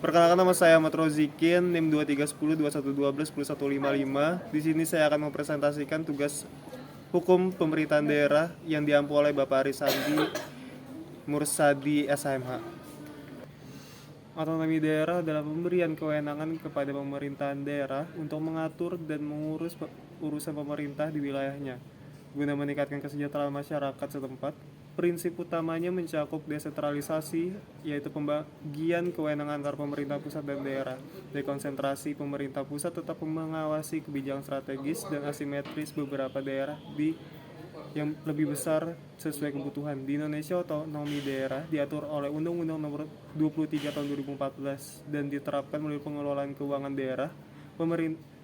Perkenalkan, nama saya Ahmad Rozikin, NIM 231021121055. Di sini saya akan mempresentasikan tugas hukum pemerintahan daerah yang diampu oleh Bapak Arisandi Mursadi SHMH. Otonomi daerah adalah pemberian kewenangan kepada pemerintahan daerah untuk mengatur dan mengurus urusan pemerintah di wilayahnya guna meningkatkan kesejahteraan masyarakat setempat. Prinsip utamanya mencakup desentralisasi, yaitu pembagian kewenangan antar pemerintah pusat dan daerah. Dekonsentrasi, pemerintah pusat tetap mengawasi kebijakan strategis dan asimetris beberapa daerah yang lebih besar sesuai kebutuhan. Di Indonesia, otonomi daerah diatur oleh Undang-Undang Nomor 23 Tahun 2014 dan diterapkan melalui pengelolaan keuangan daerah,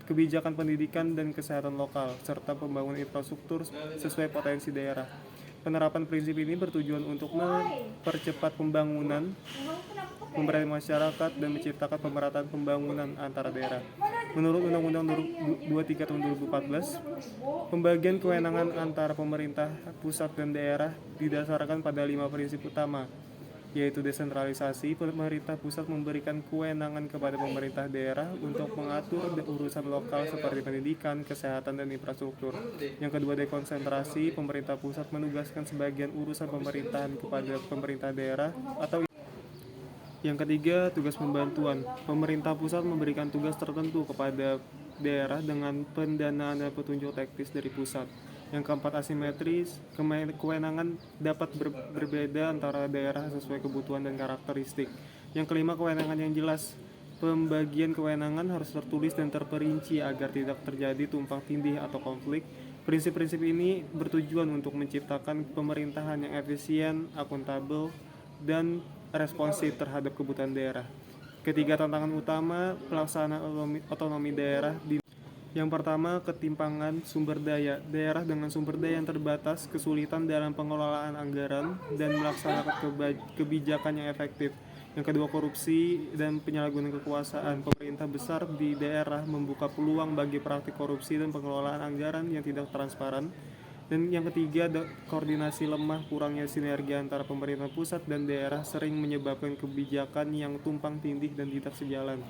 kebijakan pendidikan dan kesehatan lokal, serta pembangunan infrastruktur sesuai potensi daerah. Penerapan prinsip ini bertujuan untuk mempercepat pembangunan, pemberdayaan masyarakat, dan menciptakan pemerataan pembangunan antara daerah. Menurut Undang-Undang 23 Tahun 2014, pembagian kewenangan antara pemerintah pusat dan daerah didasarkan pada 5 prinsip utama, yaitu desentralisasi. Pemerintah pusat memberikan kewenangan kepada pemerintah daerah untuk mengatur urusan lokal seperti pendidikan, kesehatan, dan infrastruktur. Yang kedua, dekonsentrasi. Pemerintah pusat menugaskan sebagian urusan pemerintahan kepada pemerintah daerah atau. Yang ketiga, tugas pembantuan. Pemerintah pusat memberikan tugas tertentu kepada daerah dengan pendanaan dan petunjuk teknis dari pusat. Yang keempat, asimetris. Kewenangan dapat berbeda antara daerah sesuai kebutuhan dan karakteristik. Yang kelima, kewenangan yang jelas. Pembagian kewenangan harus tertulis dan terperinci agar tidak terjadi tumpang tindih atau konflik. Prinsip-prinsip ini bertujuan untuk menciptakan pemerintahan yang efisien, akuntabel, dan responsif terhadap kebutuhan daerah. Ketiga, tantangan utama pelaksanaan otonomi daerah. Yang pertama, ketimpangan sumber daya. Daerah dengan sumber daya yang terbatas, kesulitan dalam pengelolaan anggaran, dan melaksanakan kebijakan yang efektif. Yang kedua, korupsi dan penyalahgunaan kekuasaan. Pemerintah besar di daerah membuka peluang bagi praktik korupsi dan pengelolaan anggaran yang tidak transparan. Dan yang ketiga, koordinasi lemah, kurangnya sinergi antara pemerintah pusat dan daerah sering menyebabkan kebijakan yang tumpang tindih dan tidak sejalan.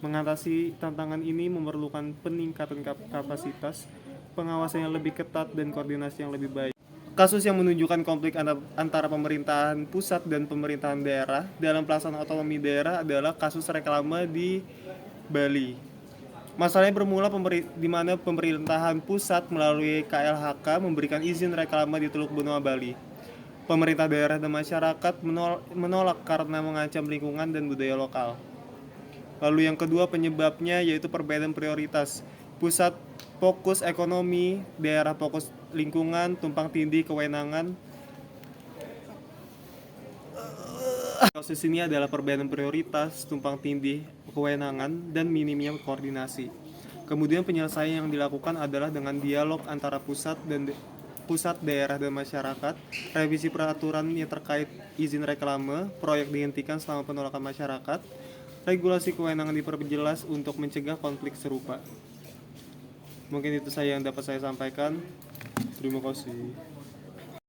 Mengatasi tantangan ini memerlukan peningkatan kapasitas, pengawasan yang lebih ketat, dan koordinasi yang lebih baik. Kasus yang menunjukkan konflik antara pemerintahan pusat dan pemerintahan daerah dalam pelaksanaan otonomi daerah adalah kasus reklame di Bali. Masalahnya bermula di mana pemerintahan pusat melalui KLHK memberikan izin reklame di Teluk Benoa, Bali. Pemerintah daerah dan masyarakat menolak karena mengancam lingkungan dan budaya lokal. Lalu yang kedua, penyebabnya yaitu perbedaan prioritas. Pusat fokus ekonomi, daerah fokus lingkungan, tumpang tindih kewenangan. Kasus ini adalah perbedaan prioritas, tumpang tindih kewenangan, dan minimnya koordinasi. Kemudian penyelesaian yang dilakukan adalah dengan dialog antara pusat, daerah, dan masyarakat. Revisi peraturan yang terkait izin reklame, proyek dihentikan selama penolakan masyarakat. Regulasi kewenangan diperjelas untuk mencegah konflik serupa. Mungkin itu saja yang dapat saya sampaikan. Terima kasih.